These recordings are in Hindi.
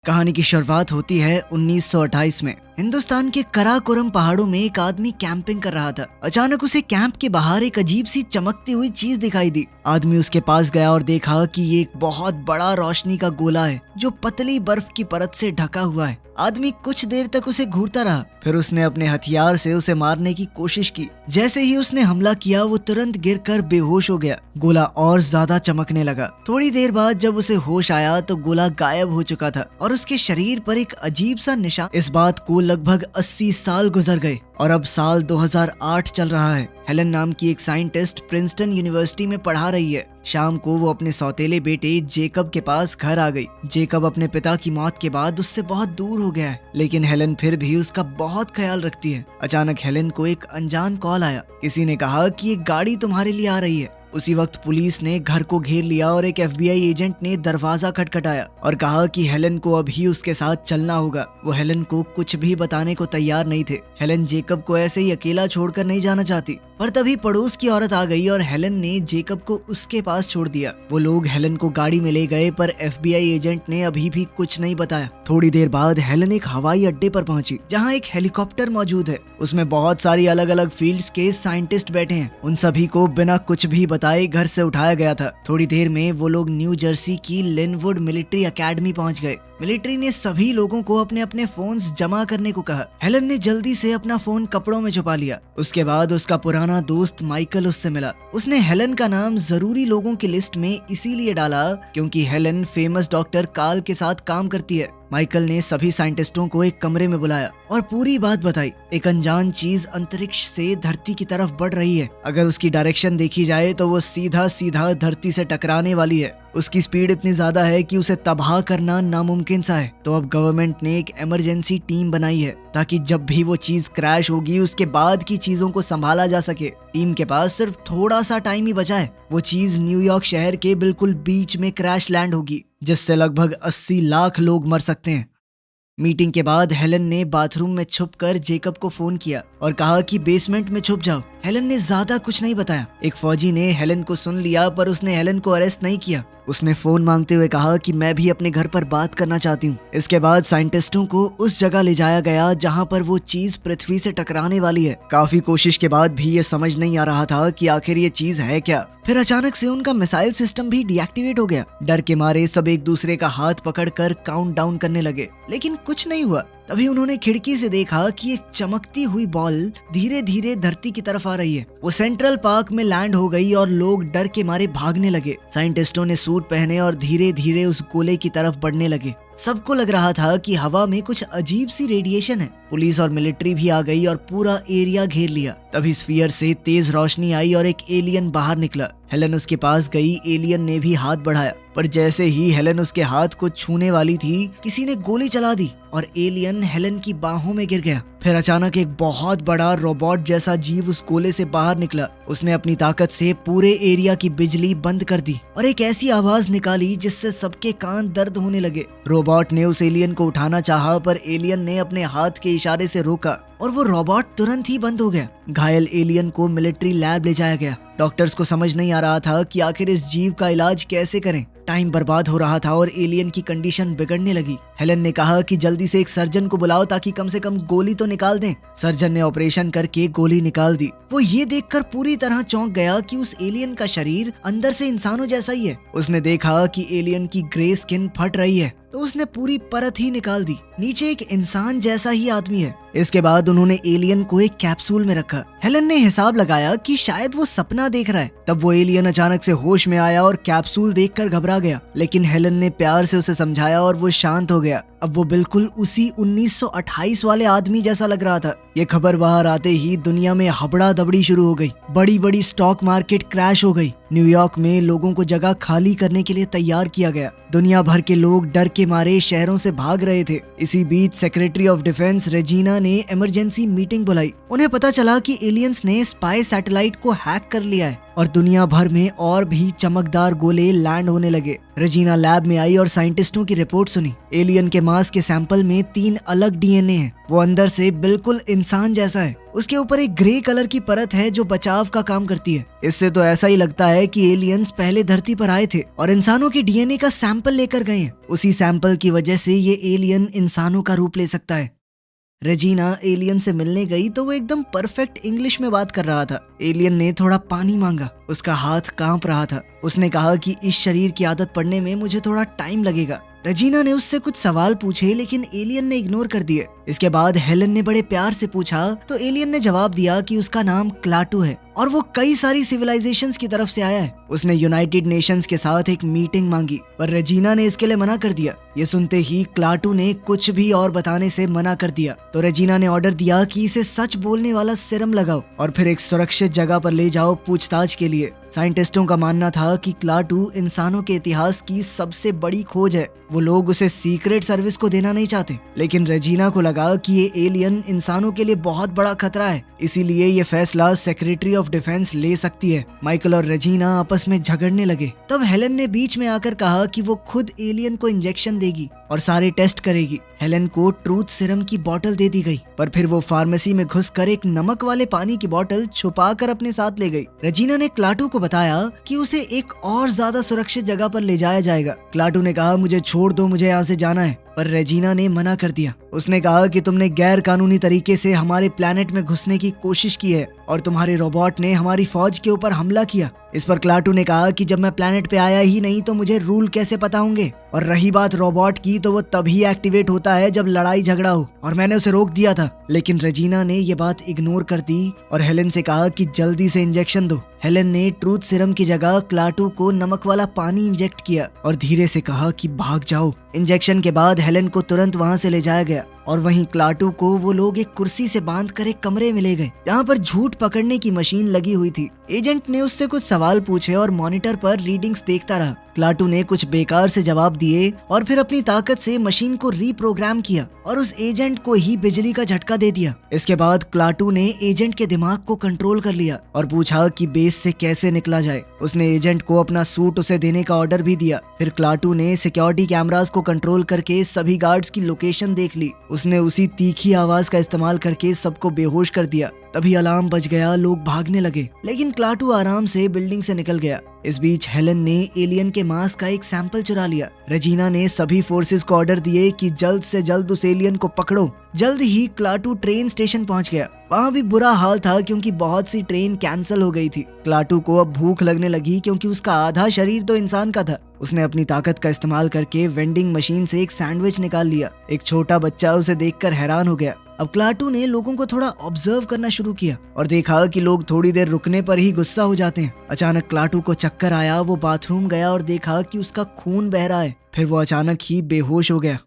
कहानी की शुरुआत होती है 1928 में। हिंदुस्तान के कराकोरम पहाड़ों में एक आदमी कैंपिंग कर रहा था। अचानक उसे कैंप के बाहर एक अजीब सी चमकती हुई चीज दिखाई दी। आदमी उसके पास गया और देखा कि ये एक बहुत बड़ा रोशनी का गोला है जो पतली बर्फ की परत से ढका हुआ है। आदमी कुछ देर तक उसे घूरता रहा, फिर उसने अपने हथियार से उसे मारने की कोशिश की। जैसे ही उसने हमला किया वो तुरंत गिरकर बेहोश हो गया। गोला और ज्यादा चमकने लगा। थोड़ी देर बाद जब उसे होश आया तो गोला गायब हो चुका था और उसके शरीर पर एक अजीब सा निशान। इस बात को लगभग 80 साल गुजर गए और अब साल 2008 चल रहा है। हेलन नाम की एक साइंटिस्ट प्रिंसटन यूनिवर्सिटी में पढ़ा रही है। शाम को वो अपने सौतेले बेटे जेकब के पास घर आ गई। जेकब अपने पिता की मौत के बाद उससे बहुत दूर हो गया है, लेकिन हेलन फिर भी उसका बहुत ख्याल रखती है। अचानक हेलन को एक अनजान कॉल आया। किसी ने कहा कि एक गाड़ी तुम्हारे लिए आ रही है। उसी वक्त पुलिस ने घर को घेर लिया और एक FBI एजेंट ने दरवाजा खटखटाया और कहा कि हेलन को अभी उसके साथ चलना होगा। वो हेलन को कुछ भी बताने को तैयार नहीं थे। हेलन जेकब को ऐसे ही अकेला छोड़कर नहीं जाना चाहती, पर तभी पड़ोस की औरत आ गई और हेलन ने जेकब को उसके पास छोड़ दिया। वो लोग हेलन को गाड़ी में ले गए, पर FBI एजेंट ने अभी भी कुछ नहीं बताया। थोड़ी देर बाद हेलन एक हवाई अड्डे पर पहुंची, जहां एक हेलीकॉप्टर मौजूद है। उसमें बहुत सारी अलग अलग फील्ड्स के साइंटिस्ट बैठे हैं। उन सभी को बिना कुछ भी बताए घर से उठाया गया था। थोड़ी देर में वो लोग न्यू जर्सी की लिनवुड मिलिट्री अकेडमी पहुंच गए। मिलिट्री ने सभी लोगों को अपने अपने फोन्स जमा करने को कहा। हेलन ने जल्दी से अपना फोन कपड़ों में छुपा लिया। उसके बाद उसका पुराना दोस्त माइकल उससे मिला। उसने हेलन का नाम जरूरी लोगों की लिस्ट में इसीलिए डाला क्योंकि हेलन फेमस डॉक्टर कार्ल के साथ काम करती है। माइकल ने सभी साइंटिस्टों को एक कमरे में बुलाया और पूरी बात बताई। एक अनजान चीज अंतरिक्ष से धरती की तरफ बढ़ रही है। अगर उसकी डायरेक्शन देखी जाए तो वो सीधा सीधा धरती से टकराने वाली है। उसकी स्पीड इतनी ज्यादा है कि उसे तबाह करना नामुमकिन सा है। तो अब गवर्नमेंट ने एक इमरजेंसी टीम बनाई है ताकि जब भी वो चीज क्रैश होगी उसके बाद की चीजों को संभाला जा सके। टीम के पास सिर्फ थोड़ा सा टाइम ही बचा है। वो चीज न्यूयॉर्क शहर के बिल्कुल बीच में क्रैश लैंड होगी, जिससे लगभग 80 लाख लोग मर सकते हैं। मीटिंग के बाद हेलन ने बाथरूम में छुपकर जेकब को फोन किया और कहा कि बेसमेंट में छुप जाओ। हेलन ने ज्यादा कुछ नहीं बताया। एक फौजी ने हेलन को सुन लिया, पर उसने हेलन को अरेस्ट नहीं किया। उसने फोन मांगते हुए कहा कि मैं भी अपने घर पर बात करना चाहती हूँ। इसके बाद साइंटिस्टों को उस जगह ले जाया गया जहाँ पर वो चीज पृथ्वी से टकराने वाली है। काफी कोशिश के बाद भी ये समझ नहीं आ रहा था कि आखिर ये चीज है क्या। फिर अचानक से उनका मिसाइल सिस्टम भी डीएक्टिवेट हो गया। डर के मारे सब एक दूसरे का हाथ पकड़कर काउंट डाउन करने लगे, लेकिन कुछ नहीं हुआ। तभी उन्होंने खिड़की से देखा कि एक चमकती हुई बॉल धीरे धीरे धरती की तरफ आ रही है। वो सेंट्रल पार्क में लैंड हो गई और लोग डर के मारे भागने लगे। साइंटिस्टों ने सूट पहने और धीरे धीरे उस गोले की तरफ बढ़ने लगे। सबको लग रहा था कि हवा में कुछ अजीब सी रेडिएशन है। पुलिस और मिलिट्री भी आ गई और पूरा एरिया घेर लिया। तभी स्फीयर से तेज रोशनी आई और एक एलियन बाहर निकला। हेलन उसके पास गई। एलियन ने भी हाथ बढ़ाया, पर जैसे ही हेलन उसके हाथ को छूने वाली थी, किसी ने गोली चला दी और एलियन हेलन की बाहों में गिर गया। फिर अचानक एक बहुत बड़ा रोबोट जैसा जीव उस गोले से बाहर निकला। उसने अपनी ताकत से पूरे एरिया की बिजली बंद कर दी और एक ऐसी आवाज निकाली जिससे सबके कान दर्द होने लगे। रोबोट ने उस एलियन को उठाना चाहा, पर एलियन ने अपने हाथ के इशारे से रोका और वो रोबोट तुरंत ही बंद हो गया। घायल एलियन को मिलिट्री लैब ले जाया गया। डॉक्टर्स को समझ नहीं आ रहा था कि आखिर इस जीव का इलाज कैसे करें। टाइम बर्बाद हो रहा था और एलियन की कंडीशन बिगड़ने लगी। हेलन ने कहा कि जल्दी से एक सर्जन को बुलाओ ताकि कम से कम गोली तो निकाल दें। सर्जन ने ऑपरेशन करके गोली निकाल दी। वो ये देखकर पूरी तरह चौंक गया कि उस एलियन का शरीर अंदर से इंसानों जैसा ही है। उसने देखा कि एलियन की ग्रे स्किन फट रही है, तो उसने पूरी परत ही निकाल दी। नीचे एक इंसान जैसा ही आदमी है। इसके बाद उन्होंने एलियन को एक कैप्सूल में रखा। हेलन ने हिसाब लगाया कि शायद वो सपना देख रहा है। तब वो एलियन अचानक से होश में आया और कैप्सूल देखकर घबरा गया, लेकिन हेलन ने प्यार से उसे समझाया और वो शांत हो गया। अब वो बिल्कुल उसी 1928 वाले आदमी जैसा लग रहा था। ये खबर बाहर आते ही दुनिया में हबड़ा दबड़ी शुरू हो गई। बड़ी बड़ी स्टॉक मार्केट क्रैश हो गई। न्यूयॉर्क में लोगों को जगह खाली करने के लिए तैयार किया गया। दुनिया भर के लोग डर के मारे शहरों से भाग रहे थे। इसी बीच सेक्रेटरी ऑफ डिफेंस रेजिना ने इमरजेंसी मीटिंग बुलाई। उन्हें पता चला कि एलियंस ने स्पाई सैटेलाइट को हैक कर लिया है और दुनिया भर में और भी चमकदार गोले लैंड होने लगे। रेजिना लैब में आई और साइंटिस्टों की रिपोर्ट सुनी। एलियन के मांस के सैंपल में 3 अलग डीएनए हैं। वो अंदर से बिल्कुल इंसान जैसा है। उसके ऊपर एक ग्रे कलर की परत है जो बचाव का काम करती है। इससे तो ऐसा ही लगता है कि एलियंस पहले धरती पर आए थे और इंसानों के डीएनए का सैंपल लेकर गए हैं। उसी सैंपल की वजह से ये एलियन इंसानों का रूप ले सकता है। रेजिना एलियन से मिलने गई तो वो एकदम परफेक्ट इंग्लिश में बात कर रहा था। एलियन ने थोड़ा पानी मांगा। उसका हाथ कांप रहा था। उसने कहा कि इस शरीर की आदत पड़ने में मुझे थोड़ा टाइम लगेगा। रेजिना ने उससे कुछ सवाल पूछे लेकिन एलियन ने इग्नोर कर दिए। इसके बाद हेलन ने बड़े प्यार से पूछा तो एलियन ने जवाब दिया कि उसका नाम क्लाटू है और वो कई सारी सिविलाइजेशंस की तरफ से आया है। उसने यूनाइटेड नेशंस के साथ एक मीटिंग मांगी पर रेजिना ने इसके लिए मना कर दिया। ये सुनते ही क्लाटू ने कुछ भी और बताने से मना कर दिया तो रेजिना ने ऑर्डर दिया कि इसे सच बोलने वाला सीरम लगाओ और फिर एक सुरक्षित जगह पर ले जाओ पूछताछ के लिए। साइंटिस्टों का मानना था कि क्लाटू इंसानों के इतिहास की सबसे बड़ी खोज है। वो लोग उसे सीक्रेट सर्विस को देना नहीं चाहते लेकिन रेजिना को लगा कि ये एलियन इंसानों के लिए बहुत बड़ा खतरा है, इसीलिए ये फैसला सेक्रेटरी ऑफ डिफेंस ले सकती है। माइकल और रेजिना आपस में झगड़ने लगे। तब हेलन ने बीच में आकर कहा कि वो खुद एलियन को इंजेक्शन देगी और सारे टेस्ट करेगी। हेलन को ट्रूथ सीरम की बोतल दे दी गई पर फिर वो फार्मेसी में घुसकर एक नमक वाले पानी की बोतल छुपा कर अपने साथ ले गई। रेजिना ने क्लाटू को बताया कि उसे एक और ज्यादा सुरक्षित जगह पर ले जाया जाएगा। क्लाटू ने कहा मुझे छोड़ दो, मुझे यहाँ से जाना है, पर रेजिना ने मना कर दिया। उसने कहा कि तुमने गैर कानूनी तरीके से हमारे प्लेनेट में घुसने की कोशिश की है और तुम्हारे रोबोट ने हमारी फौज के ऊपर हमला किया। इस पर क्लाटू ने कहा कि जब मैं प्लेनेट पे आया ही नहीं तो मुझे रूल कैसे पता होंगे, और रही बात रोबोट की तो वो तभी एक्टिवेट होता है जब लड़ाई झगड़ा हो और मैंने उसे रोक दिया था। लेकिन रेजिना ने ये बात इग्नोर कर दी और हेलन से कहा कि जल्दी से इंजेक्शन दो। हेलन ने ट्रूथ सीरम की जगह क्लाटू को नमक वाला पानी इंजेक्ट किया और धीरे से कहा कि भाग जाओ। इंजेक्शन के बाद हेलन को तुरंत वहां से ले जाया गया और वहीं क्लाटू को वो लोग एक कुर्सी से बांधकर एक कमरे में ले गए जहाँ पर झूठ पकड़ने की मशीन लगी हुई थी। एजेंट ने उससे कुछ सवाल पूछे और मॉनिटर पर रीडिंग्स देखता रहा। क्लाटू ने कुछ बेकार से जवाब दिए और फिर अपनी ताकत से मशीन को रीप्रोग्राम किया और उस एजेंट को ही बिजली का झटका दे दिया। इसके बाद क्लाटू ने एजेंट के दिमाग को कंट्रोल कर लिया और पूछा कि बेस से कैसे निकला जाए। उसने एजेंट को अपना सूट उसे देने का ऑर्डर भी दिया। फिर क्लाटू ने सिक्योरिटी कैमरास को कंट्रोल करके सभी गार्ड्स की लोकेशन देख ली। उसने उसी तीखी आवाज का इस्तेमाल करके सबको बेहोश कर दिया। तभी अलार्म बज गया, लोग भागने लगे लेकिन क्लाटू आराम से बिल्डिंग से निकल गया। इस बीच हेलन ने एलियन के मांस का एक सैंपल चुरा लिया। रेजिना ने सभी फोर्सेस को ऑर्डर दिए कि जल्द से जल्द उस एलियन को पकड़ो। जल्द ही क्लाटू ट्रेन स्टेशन पहुंच गया। वहाँ भी बुरा हाल था क्योंकि बहुत सी ट्रेन कैंसिल हो गई थी। क्लाटू को अब भूख लगने लगी क्योंकि उसका आधा शरीर तो इंसान का था। उसने अपनी ताकत का इस्तेमाल करके वेंडिंग मशीन से एक सैंडविच निकाल लिया। एक छोटा बच्चा उसे देखकर हैरान हो गया। अब क्लाटू ने लोगों को थोड़ा ऑब्जर्व करना शुरू किया और देखा कि लोग थोड़ी देर रुकने पर ही गुस्सा हो जाते हैं। अचानक क्लाटू को चक्कर आया। वो बाथरूम गया और देखा कि उसका खून बह रहा है। फिर वो अचानक ही बेहोश हो गया।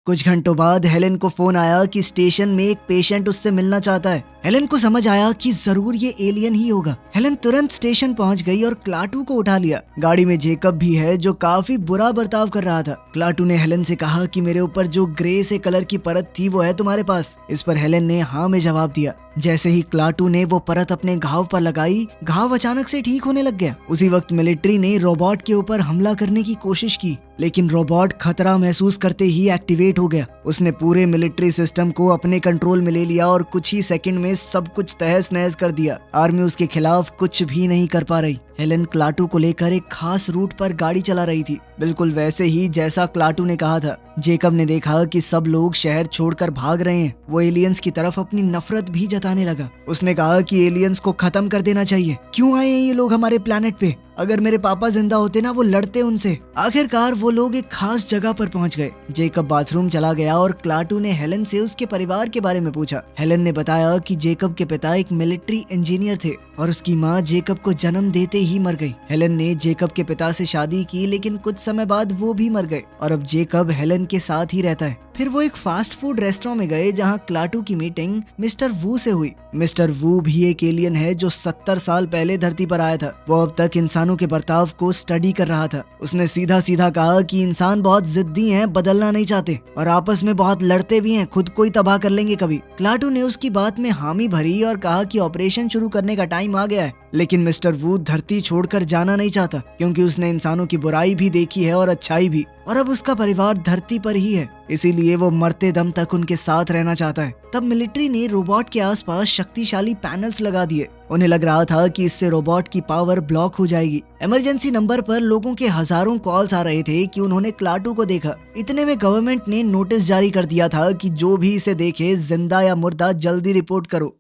कुछ घंटों बाद हेलन को फोन आया कि स्टेशन में एक पेशेंट उससे मिलना चाहता है। हेलन को समझ आया कि जरूर ये एलियन ही होगा। हेलन तुरंत स्टेशन पहुंच गई और क्लाटू को उठा लिया। गाड़ी में जेकब भी है जो काफी बुरा बर्ताव कर रहा था। क्लाटू ने हेलन से कहा कि मेरे ऊपर जो ग्रे से कलर की परत थी वो है तुम्हारे पास। इस पर हेलन ने हाँ में जवाब दिया। जैसे ही क्लाटू ने वो परत अपने घाव पर लगाई, घाव अचानक से ठीक होने लग गया। उसी वक्त मिलिट्री ने रोबोट के ऊपर हमला करने की कोशिश की लेकिन रोबोट खतरा महसूस करते ही एक्टिवेट हो गया। उसने पूरे मिलिट्री सिस्टम को अपने कंट्रोल में ले लिया और कुछ ही सेकंड में सब कुछ तहस नहस कर दिया। आर्मी उसके खिलाफ कुछ भी नहीं कर पा रही। हेलन क्लाटू को लेकर एक खास रूट पर गाड़ी चला रही थी, बिल्कुल वैसे ही जैसा क्लाटू ने कहा था। जेकब ने देखा कि सब लोग शहर छोड़कर भाग रहे हैं। वो एलियंस की तरफ अपनी नफरत भी जताने लगा। उसने कहा कि एलियंस को खत्म कर देना चाहिए। क्यों आए हैं ये लोग हमारे प्लेनेट पे? अगर मेरे पापा जिंदा होते ना वो लड़ते उनसे। आखिरकार वो लोग एक खास जगह पर पहुंच गए। जेकब बाथरूम चला गया और क्लाटू ने हेलन से उसके परिवार के बारे में पूछा। हेलन ने बताया कि जेकब के पिता एक मिलिट्री इंजीनियर थे और उसकी माँ जेकब को जन्म देते ही मर गई। हेलन ने जेकब के पिता से शादी की लेकिन कुछ समय बाद वो भी मर गए और अब जेकब हेलन के साथ ही रहता है। फिर वो एक फास्ट फूड रेस्टोरेंट में गए जहाँ क्लाटू की मीटिंग मिस्टर वू से हुई। मिस्टर वू भी एक एलियन है जो 70 साल पहले धरती पर आया था। वो अब तक इंसानों के बर्ताव को स्टडी कर रहा था। उसने सीधा सीधा कहा कि इंसान बहुत जिद्दी हैं, बदलना नहीं चाहते और आपस में बहुत लड़ते भी हैं, खुद को ही तबाह कर लेंगे कभी। क्लाटू ने उसकी बात में हामी भरी और कहा कि ऑपरेशन शुरू करने का टाइम आ गया है। लेकिन मिस्टर वू धरती छोड़कर जाना नहीं चाहता, क्योंकि उसने इंसानों की बुराई भी देखी है और अच्छाई भी, और अब उसका परिवार धरती पर ही है, इसीलिए वो मरते दम तक उनके साथ रहना चाहता है। तब मिलिट्री ने रोबोट के आसपास शक्तिशाली पैनल्स लगा दिए। उन्हें लग रहा था कि इससे रोबोट की पावर ब्लॉक हो जाएगी। इमरजेंसी नंबर पर लोगों के हजारों कॉल्स आ रहे थे कि उन्होंने क्लाटू को देखा। इतने में गवर्नमेंट ने नोटिस जारी कर दिया था कि जो भी इसे देखे, जिंदा या मुर्दा, जल्दी रिपोर्ट करो।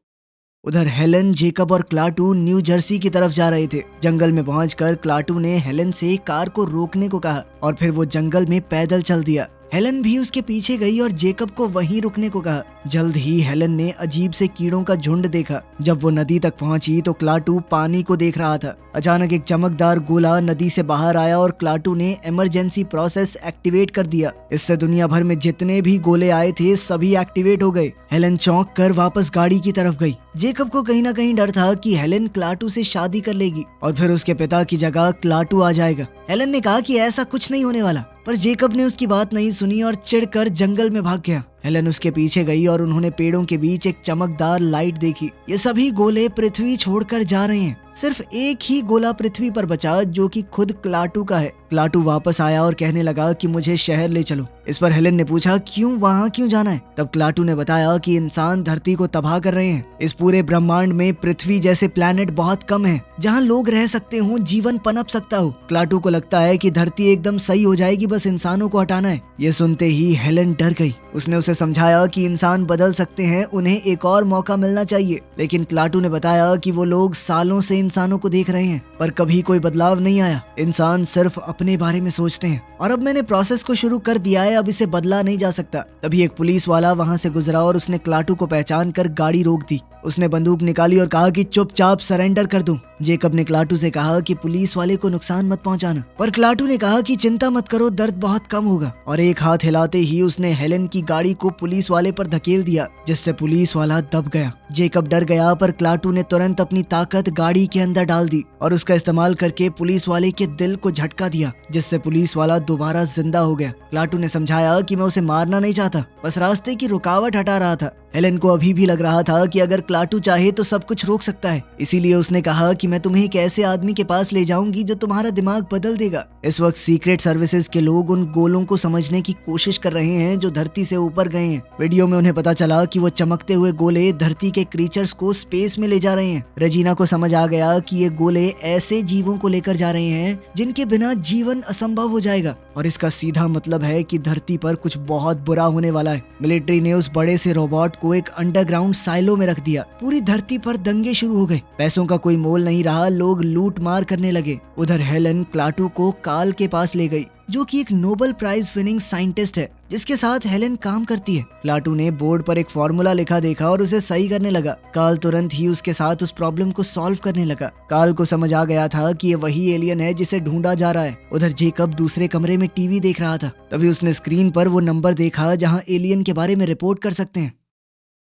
उधर हेलन, जेकब और क्लाटू न्यू जर्सी की तरफ जा रहे थे। जंगल में पहुंचकर क्लाटू ने हेलन से कार को रोकने को कहा और फिर वो जंगल में पैदल चल दिया। हेलन भी उसके पीछे गई और जेकब को वहीं रुकने को कहा। जल्द ही हेलन ने अजीब से कीड़ों का झुंड देखा। जब वो नदी तक पहुंची तो क्लाटू पानी को देख रहा था। अचानक एक चमकदार गोला नदी से बाहर आया और क्लाटू ने इमरजेंसी प्रोसेस एक्टिवेट कर दिया। इससे दुनिया भर में जितने भी गोले आए थे सभी एक्टिवेट हो गए। हेलन चौंक कर वापस गाड़ी की तरफ गई। जेकब को कहीं ना कहीं डर था कि हेलन क्लाटू से शादी कर लेगी और फिर उसके पिता की जगह क्लाटू आ जाएगा। हेलन ने कहा कि ऐसा कुछ नहीं होने वाला, पर जेकब ने उसकी बात नहीं सुनी और चिढ़कर जंगल में भाग गया। हेलन उसके पीछे गई और उन्होंने पेड़ों के बीच एक चमकदार लाइट देखी। ये सभी गोले पृथ्वी छोड़कर जा रहे हैं। सिर्फ एक ही गोला पृथ्वी पर बचा, जो कि खुद क्लाटू का है। क्लाटू वापस आया और कहने लगा कि मुझे शहर ले चलो। इस पर हेलन ने पूछा, वहाँ क्यों जाना है? तब क्लाटू ने बताया कि इंसान धरती को तबाह कर रहे हैं। इस पूरे ब्रह्मांड में पृथ्वी जैसे प्लैनेट बहुत कम है जहाँ लोग रह सकते हो, जीवन पनप सकता हो। क्लाटू को लगता है कि धरती एकदम सही हो जाएगी, बस इंसानों को हटाना है। ये सुनते ही हेलन डर गई। उसने उसे समझाया कि इंसान बदल सकते हैं, उन्हें एक और मौका मिलना चाहिए। लेकिन क्लाटू ने बताया कि वो लोग सालों से इंसानों को देख रहे हैं, पर कभी कोई बदलाव नहीं आया। इंसान सिर्फ अपने बारे में सोचते हैं और अब मैंने प्रोसेस को शुरू कर दिया है, अब इसे बदला नहीं जा सकता। तभी एक पुलिस वाला वहाँ से गुजरा और उसने क्लाटू को पहचान कर गाड़ी रोक दी। उसने बंदूक निकाली और कहा कि चुपचाप सरेंडर कर दूं। जेकब ने क्लाटू से कहा कि पुलिस वाले को नुकसान मत पहुंचाना, पर क्लाटू ने कहा कि चिंता मत करो, दर्द बहुत कम होगा। और एक हाथ हिलाते ही उसने हेलन की गाड़ी को पुलिस वाले पर धकेल दिया, जिससे पुलिस वाला दब गया। जेकब डर गया, पर क्लाटू ने तुरंत अपनी ताकत गाड़ी के अंदर डाल दी और उसका इस्तेमाल करके पुलिस वाले के दिल को झटका दिया, जिससे पुलिस वाला दोबारा जिंदा हो गया। क्लाटू ने समझाया कि मैं उसे मारना नहीं चाहता, बस रास्ते की रुकावट हटा रहा था। हेलन को अभी भी लग रहा था कि अगर क्लाटू चाहे तो सब कुछ रोक सकता है, इसीलिए उसने कहा कि मैं तुम्हें एक ऐसे आदमी के पास ले जाऊंगी जो तुम्हारा दिमाग बदल देगा। इस वक्त सीक्रेट सर्विसेज के लोग उन गोलों को समझने की कोशिश कर रहे हैं जो धरती से ऊपर गए हैं। वीडियो में उन्हें पता चला कि वो चमकते हुए गोले धरती के क्रीचर्स को स्पेस में ले जा रहे हैं। रेजिना को समझ आ गया कि ये गोले ऐसे जीवों को लेकर जा रहे हैं जिनके बिना जीवन असंभव हो जाएगा, और इसका सीधा मतलब है कि धरती पर कुछ बहुत बुरा होने वाला है। मिलिट्री ने उस बड़े से रोबोट को एक अंडरग्राउंड साइलो में रख दिया। पूरी धरती पर दंगे शुरू हो गए। पैसों का कोई मोल नहीं रहा, लोग लूट मार करने लगे। उधर हेलन क्लाटू को काल के पास ले गई, जो कि एक नोबेल प्राइज विनिंग साइंटिस्ट है जिसके साथ हेलन काम करती है। क्लाटू ने बोर्ड पर एक फॉर्मूला लिखा देखा और उसे सही करने लगा। काल तुरंत ही उसके साथ उस प्रॉब्लम को सॉल्व करने लगा। काल को समझ आ गया था कि ये वही एलियन है जिसे ढूंढा जा रहा है। उधर जेकब दूसरे कमरे में टीवी देख रहा था। तभी उसने स्क्रीन पर वो नंबर देखा जहाँ एलियन के बारे में रिपोर्ट कर सकते हैं।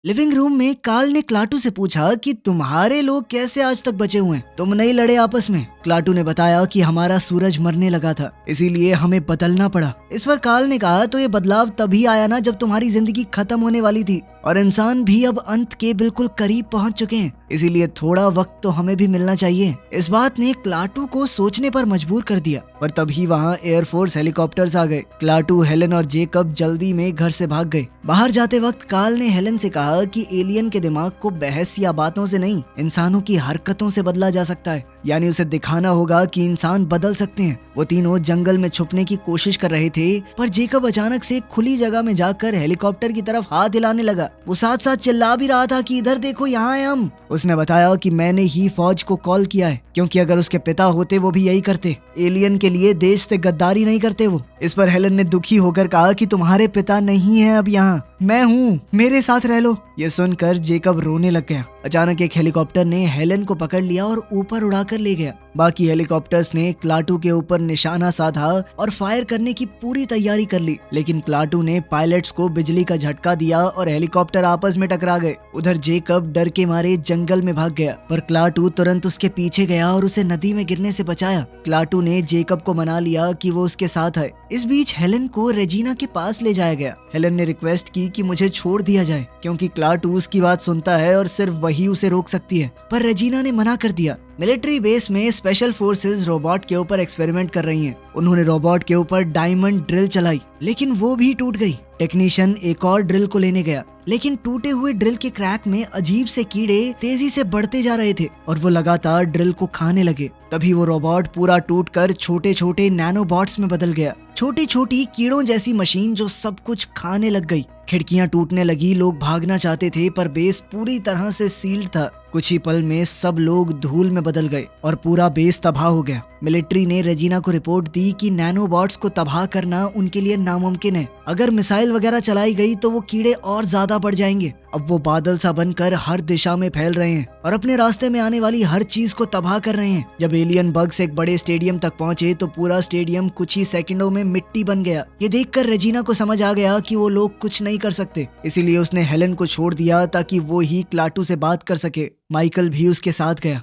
लिविंग रूम में काल ने क्लाटू से पूछा कि तुम्हारे लोग कैसे आज तक बचे हुए हैं, तुम नहीं लड़े आपस में? क्लाटू ने बताया कि हमारा सूरज मरने लगा था, इसीलिए हमें बदलना पड़ा। इस पर काल ने कहा, तो ये बदलाव तभी आया ना जब तुम्हारी जिंदगी खत्म होने वाली थी और इंसान भी अब अंत के बिल्कुल करीब पहुंच चुके हैं, इसीलिए थोड़ा वक्त तो हमें भी मिलना चाहिए। इस बात ने क्लाटू को सोचने पर मजबूर कर दिया, पर तभी वहाँ एयरफोर्स हेलीकॉप्टर्स आ गए। क्लाटू, हेलन और जेकब जल्दी में घर से भाग गए। बाहर जाते वक्त काल ने हेलन से कहा कि एलियन के दिमाग को बहस या बातों से नहीं, इंसानों की हरकतों से बदला जा सकता है, यानी उसे दिखाना होगा कि इंसान बदल सकते हैं। वो तीनों जंगल में छुपने की कोशिश कर रहे थे, पर जेकब अचानक से खुली जगह में जाकर हेलीकॉप्टर की तरफ हाथ हिलाने लगा। वो साथ साथ चिल्ला भी रहा था कि इधर देखो, यहाँ है हम। उसने बताया कि मैंने ही फौज को कॉल किया है, क्योंकि अगर उसके पिता होते वो भी यही करते। एलियन के लिए देश से गद्दारी नहीं करते वो। इस पर हेलन ने दुखी होकर कहा कि तुम्हारे पिता नहीं है अब यहाँ, मैं हूँ, मेरे साथ रह लो। ये सुनकर जेकब रोने लग गया। अचानक एक हेलीकॉप्टर ने हेलन को पकड़ लिया और ऊपर उड़ाकर ले गया। बाकी हेलीकॉप्टर्स ने क्लाटू के ऊपर निशाना साधा और फायर करने की पूरी तैयारी कर ली, लेकिन क्लाटू ने पायलट्स को बिजली का झटका दिया और हेलीकॉप्टर आपस में टकरा गए। उधर जेकब डर के मारे जंगल में भाग गया, पर क्लाटू तुरंत उसके पीछे गया और उसे नदी में गिरने से बचाया। क्लाटू ने जेकब को मना लिया कि वो उसके साथ है। इस बीच हेलन को रेजिना के पास ले जाया गया। हेलन ने रिक्वेस्ट की कि मुझे छोड़ दिया जाए क्योंकि क्लाटू उसकी बात सुनता है और सिर्फ वही उसे रोक सकती है, पर रेजिना ने मना कर दिया। मिलिट्री बेस में स्पेशल फोर्सेस रोबोट के ऊपर एक्सपेरिमेंट कर रही हैं। उन्होंने रोबोट के ऊपर डायमंड ड्रिल चलाई लेकिन वो भी टूट गई। टेक्नीशियन एक और ड्रिल को लेने गया लेकिन टूटे हुए ड्रिल के क्रैक में अजीब से कीड़े तेजी से बढ़ते जा रहे थे और वो लगातार ड्रिल को खाने लगे। तभी वो रोबोट पूरा टूटकर छोटे छोटे नैनोबॉट्स में बदल गया, छोटी छोटी कीड़ों जैसी मशीन जो सब कुछ खाने लग गई। खिड़कियां टूटने लगी, लोग भागना चाहते थे पर बेस पूरी तरह से सील्ड था। कुछ ही पल में सब लोग धूल में बदल गए और पूरा बेस तबाह हो गया। मिलिट्री ने रेजिना को रिपोर्ट दी कि नैनोबॉट्स को तबाह करना उनके लिए नामुमकिन है। अगर मिसाइल वगैरह चलाई गई तो वो कीड़े और ज्यादा बढ़ जाएंगे। अब वो बादल सा बनकर हर दिशा में फैल रहे हैं और अपने रास्ते में आने वाली हर चीज को तबाह कर रहे हैं। जब एलियन बग्स एक बड़े स्टेडियम तक पहुंचे तो पूरा स्टेडियम कुछ ही सेकंडों में मिट्टी बन गया। ये देखकर रेजिना को समझ आ गया कि वो लोग कुछ नहीं कर सकते, इसीलिए उसने हेलन को छोड़ दिया ताकि वो ही क्लाटू से बात कर सके। माइकल भी उसके साथ गया।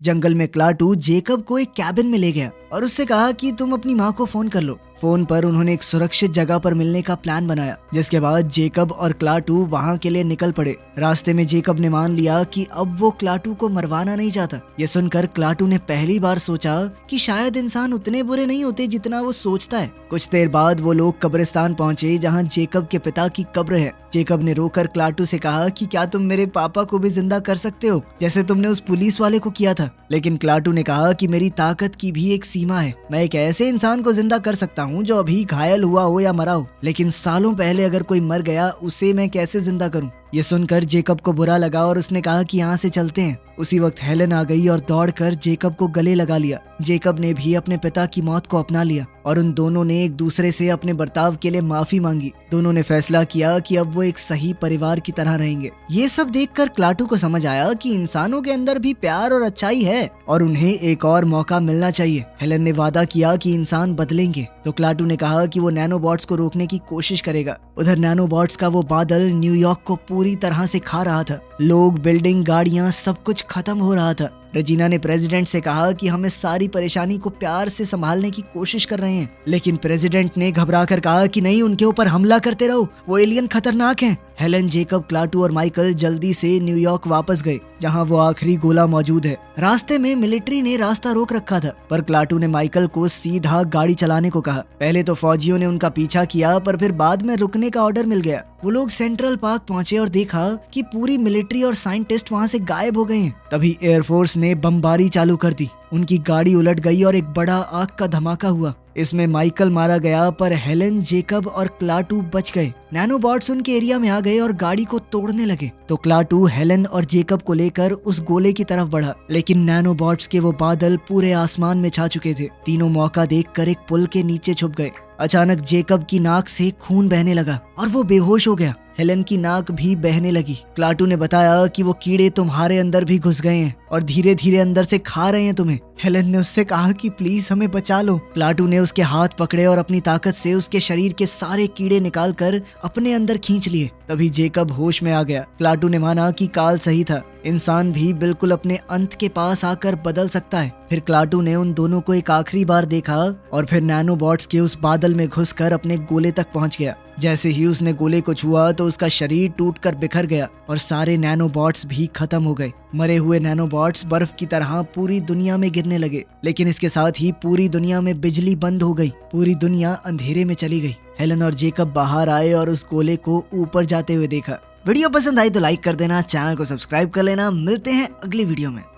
जंगल में क्लाटू जेकब को एक कैबिन में ले गया और उससे कहा कि तुम अपनी माँ को फोन कर लो। फोन पर उन्होंने एक सुरक्षित जगह पर मिलने का प्लान बनाया, जिसके बाद जेकब और क्लाटू वहां के लिए निकल पड़े। रास्ते में जेकब ने मान लिया कि अब वो क्लाटू को मरवाना नहीं चाहता। ये सुनकर क्लाटू ने पहली बार सोचा कि शायद इंसान उतने बुरे नहीं होते जितना वो सोचता है। कुछ देर बाद वो लोग कब्रिस्तान पहुंचे जहाँ जेकब के पिता की कब्र है। जेकब ने रोकर क्लाटू से कहा कि क्या तुम मेरे पापा को भी जिंदा कर सकते हो जैसे तुमने उस पुलिस वाले को किया था। लेकिन क्लाटू ने कहा कि मेरी ताकत की भी एक सीमा है। मैं एक ऐसे इंसान को जिंदा कर सकता हूँ जो अभी घायल हुआ हो या मरा हो, लेकिन सालों पहले अगर कोई मर गया उसे मैं कैसे जिंदा करूँ। ये सुनकर जेकब को बुरा लगा और उसने कहा कि यहाँ से चलते हैं। उसी वक्त हेलन आ गई और दौड़कर जेकब को गले लगा लिया। जेकब ने भी अपने पिता की मौत को अपना लिया और उन दोनों ने एक दूसरे से अपने बर्ताव के लिए माफी मांगी। दोनों ने फैसला किया कि अब वो एक सही परिवार की तरह रहेंगे। ये सब देखकर क्लाटू को समझ आया कि इंसानों के अंदर भी प्यार और अच्छाई है और उन्हें एक और मौका मिलना चाहिए। हेलन ने वादा किया कि इंसान बदलेंगे, तो क्लाटू ने कहा कि वो नैनोबॉट्स को रोकने की कोशिश करेगा। उधर नैनोबॉट्स का वो बादल न्यूयॉर्क को पूरी तरह से खा रहा था। लोग, बिल्डिंग, गाड़ियां, सब कुछ खत्म हो रहा था। रेजिना ने प्रेसिडेंट से कहा कि हम इस सारी परेशानी को प्यार से संभालने की कोशिश कर रहे हैं, लेकिन प्रेसिडेंट ने घबरा कर कहा कि नहीं, उनके ऊपर हमला करते रहो, वो एलियन खतरनाक हैं। हेलन, जेकब, क्लाटू और माइकल जल्दी से न्यूयॉर्क वापस गए जहां वो आखिरी गोला मौजूद है। रास्ते में मिलिट्री ने रास्ता रोक रखा था, पर क्लाटू ने माइकल को सीधा गाड़ी चलाने को कहा। पहले तो फौजियों ने उनका पीछा किया, पर फिर बाद में रुकने का ऑर्डर मिल गया। वो लोग सेंट्रल पार्क पहुंचे और देखा कि पूरी मिलिट्री और साइंटिस्ट वहां से गायब हो गए हैं। तभी एयरफोर्स ने बमबारी चालू कर दी। उनकी गाड़ी उलट गई और एक बड़ा आग का धमाका हुआ। इसमें माइकल मारा गया, पर हेलन, जेकब और क्लाटू बच गए। नैनोबॉट्स उनके एरिया में आ गए और गाड़ी को तोड़ने लगे, तो क्लाटू हेलन और जेकब को लेकर उस गोले की तरफ बढ़ा, लेकिन नैनोबॉट्स के वो बादल पूरे आसमान में छा चुके थे। तीनों मौका देखकर एक पुल के नीचे छुप गए। अचानक जेकब की नाक से खून बहने लगा और वो बेहोश हो गया। हेलन की नाक भी बहने लगी। क्लाटू ने बताया कि वो कीड़े तुम्हारे अंदर भी घुस गए हैं और धीरे धीरे अंदर से खा रहे हैं तुम्हें। हेलन ने उससे कहा कि प्लीज हमें बचा लो। क्लाटू ने उसके हाथ पकड़े और अपनी ताकत से उसके शरीर के सारे कीड़े निकालकर अपने अंदर खींच लिए। तभी जेकब होश में आ गया। क्लाटू ने माना कि काल सही था, इंसान भी बिल्कुल अपने अंत के पास आकर बदल सकता है। फिर क्लाटू ने उन दोनों को एक आखिरी बार देखा और फिर नैनोबॉट्स के उस बादल में घुसकर अपने गोले तक पहुंच गया। जैसे ही उसने गोले को छुआ तो उसका शरीर टूटकर बिखर गया और सारे नैनोबॉट्स भी खत्म हो गए। मरे हुए नैनोबॉट्स बर्फ की तरह पूरी दुनिया में गिरने लगे, लेकिन इसके साथ ही पूरी दुनिया में बिजली बंद हो गई। पूरी दुनिया अंधेरे में चली गई। हेलन और जेकब बाहर आए और उस गोले को ऊपर जाते हुए देखा। वीडियो पसंद आई तो लाइक कर देना, चैनल को सब्सक्राइब कर लेना। मिलते हैं अगली वीडियो में।